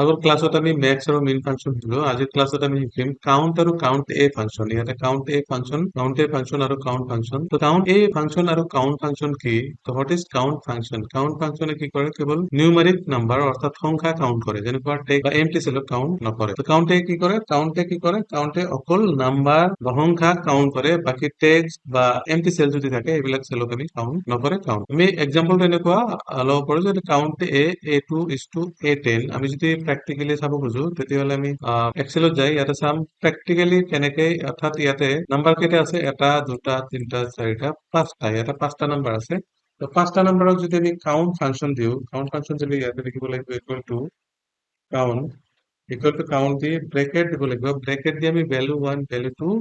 আগৰ ক্লাছত আমি মেক্স আৰু মিন ফাংচন দিলো। আজিৰ ক্লাছত আমি শিকিম কাউন্ট আৰু কাউন্ট এ ফাংচন। ইয়াতে কাউন্ট এ ফাংচন আৰু কাউন্ট ফাংচন। তো কাউন্ট এ ফাংচন আৰু কাউন্ট ফাংচন কি? তো what is count function? Count ফাংচনে কি কৰে? কেৱল নিউমাৰিক নাম্বাৰ অৰ্থাৎ সংখ্যা কাউন্ট কৰে, যেনেকুৱা টেক্সট বা এমটি চেলত কাউন্ট নকৰে। তো কাউন্টে কি কৰে? কাউন্টে অকল নাম্বাৰ বা সংখ্যা কাউন্ট কৰে, বাকী টেক্সট বা এমটি চেল যদি থাকে এইবিলাক চেলত আমি কাউন্ট নকৰে। কাউন্ট আমি এক্সাম্পল তেনেকুৱা ল'ব পাৰো যে কাউন্ট A2:A10 আমি যদি প্ৰেক্টিকেলি চাব খোজো তেতিয়াহ'লে আমি এক্সেলত যাই ইয়াতে চাম প্ৰেক্টিকেলি কেনেকে, অৰ্থাৎ ইয়াতে নাম্বাৰ কেইটা আছে, এটা দুটা তিনিটা চাৰিটা পাঁচটা, ইয়াতে পাঁচটা নাম্বাৰ আছে। তো পাঁচটা নাম্বাৰক যদি আমি কাউন্ট ফাংচন দিওঁ, কাউন্ট ফাংচন দিলে ইয়াতে লিখিব লাগিব কাউন্ট দি ব্ৰেকেট দিব লাগিব। ব্ৰেকেট দি আমি ভেলু 1 ভেলু 2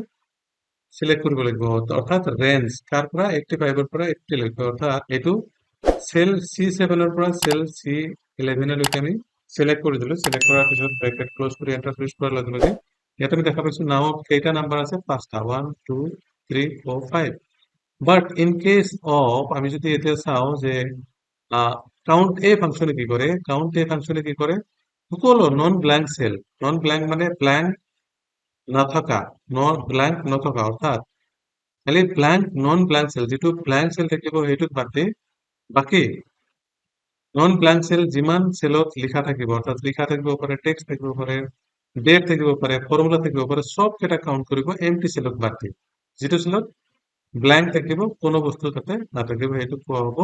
চিলেক্ট কৰিব লাগিব, অৰ্থাৎ ৰেঞ্জ কাৰ পৰা 85 পৰা 80 লৈকে, অৰ্থাৎ এইটো চেল C7 পৰা চেল C11 লৈকে আমি চিলেক্ট কৰি দিলো। চিলেক্ট কৰাৰ পিছত ব্ৰেকেট ক্লোজ কৰি এন্টাৰ প্ৰেছ কৰাৰ লগে লগে ইয়াতে আমি দেখা পাইছো নাও কেইটা নাম্বাৰ আছে? পাঁচটা, 1 2 3 4 5। বাট ইন কেস অফ আমি যদি এতিয়া চাওঁ যে কাউন্ট এ ফাংচনে কি কৰে? সকলো non blank cell, non blank মানে ব্ল্যাঙ্ক নথকা, অৰ্থাৎ খালি নন ব্ল্যাঙ্ক সেল, যিটো ব্ল্যাঙ্ক সেল থাকিব সেইটোক বাদ দি বাকী নন ব্ল্যাঙ্ক সেল যিমান সেলত লিখা থাকিব, অৰ্থাৎ লিখা থাকিব পাৰে, টেক্সট থাকিব পাৰে, ডেট থাকিব পাৰে, ফৰ্মুলা থাকিব পাৰে, সব কেইটা কাউন্ট কৰিব এমটি সেলত বাদ দি। যিটো সেলত ব্ল্যাঙ্ক থাকিব, কোনো বস্তু তাতে নাথাকিব, সেইটো কোৱা হ'ব,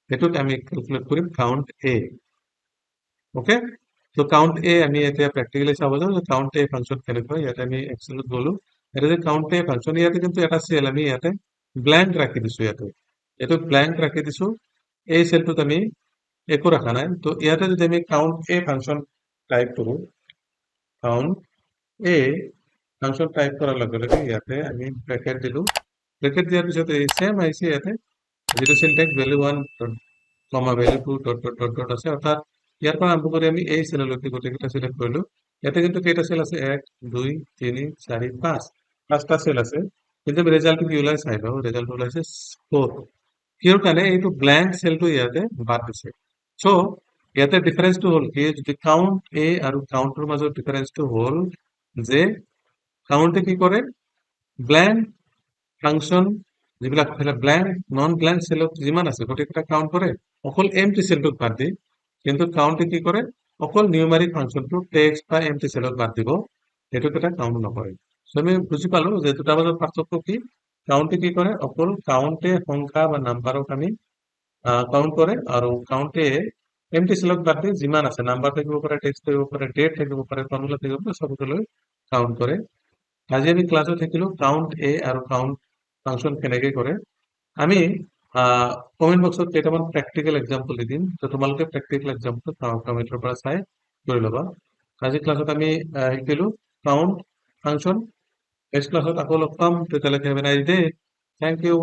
সেইটোক আমি ক্যালকুলেট কৰিম কাউন্ট এ। ওকে, তো কাউন্ট এ আমি এতিয়া প্ৰেক্টিকেলি চাব যাওঁ যে কাউন্ট এ ফাংচন কেনেকুৱা। ইয়াতে আমি এক্সেলত গ'লো, এটা যে কাউন্ট এ ফাংচন, ইয়াতে কিন্তু এটা সেল আমি ইয়াতে ব্ল্যাঙ্ক ৰাখি দিছো। এইটো ব্ল্যাঙ্ক ৰাখি দিছো, এই সেলটোত আমি একো ৰাখা নাই। তো ইয়াতে যদি আমি কাউন্ট এ ফাংচন টাইপ কৰো, কাউন্ট এ ফাংচন টাইপ কৰাৰ লগে লগে ইয়াতে আমি ব্ৰেকেট দিলো। ব্ৰেকেট দিয়াৰ পিছত এই সেম আহিছে, ইয়াতে যিটো syntax value 1 comma value 2 dot dot dot dot আছে, অৰ্থাৎ ইয়াৰ পৰা আৰম্ভ কৰি আমি এই সেললৈকে গোটেইকেইটা সিলেক্ট কৰিলো। ইয়াতে কিন্তু কেইটা সেল আছে? 1 2 3 4 5, পাঁচটা সেল আছে। কিন্তু রেজাল্ট কি ওলাই চাই লওঁ, রেজাল্ট ওলাইছে 4। কিহৰ কাৰণে? এইটো ব্ল্যাঙ্ক সেলটো ইয়াতে বাদ দিছে। চ' ইয়াতে ডিফাৰেন্সটো হ'ল কি, যদি কাউন্ট এ আৰু কাউন্টৰ মাজত ডিফাৰেন্সটো হ'ল যে কাউন্টে কি কৰে? ব্ল্যাঙ্ক ফাংচন যিবিলাক ব্ল্যাঙ্ক নন ব্ল্যাঙ্ক সেলত যিমান আছে গোটেইকেইটা কাউন্ট কৰে, অকল এমটি সেলটোক বাদ দি। কিন্তু কাউন্টে কি কৰে? অকল নিউমাৰিক ফাংচনটো টেক্সট বা এমটি সেলত বাদ দিব, সেইটোক এটা কাউন্ট নকৰে। চ' আমি বুজি পালো যে দুটা মাজত পাৰ্থক্য কি। কাউন্টে কি কৰে? অকল কাউন্টে সংখ্যা বা নাম্বাৰক আমি কাউন্ট কৰে, আৰু কাউন্টে এমটি সেলত বাদ দি যিমান আছে, নাম্বাৰ থাকিব পাৰে, টেক্সট থাকিব পাৰে, ডেট থাকিব পাৰে, ফৰ্মুলা থাকিব পাৰে, সবলৈ কাউন্ট কৰে। আজি আমি ক্লাছত শিকিলো কাউন্ট এ আৰু কাউন্ট ফাংচন কেনেকে কৰে। আমি কমেন্ট বক্সত কেইটামান প্ৰেক্টিকেল এক্সাম্পল দি দিম, তো তোমালোকে প্ৰেক্টিকেল এক্সাম্পল কমেন্টৰ পৰা চাই কৰি ল'বা। আজি ক্লাছত আমি শিকিলো কাউন্ট ফাংচন। নেক্সট ক্লাছত আকৌ লগ পাম, তেতিয়ালৈকে have a nice day. Thank U.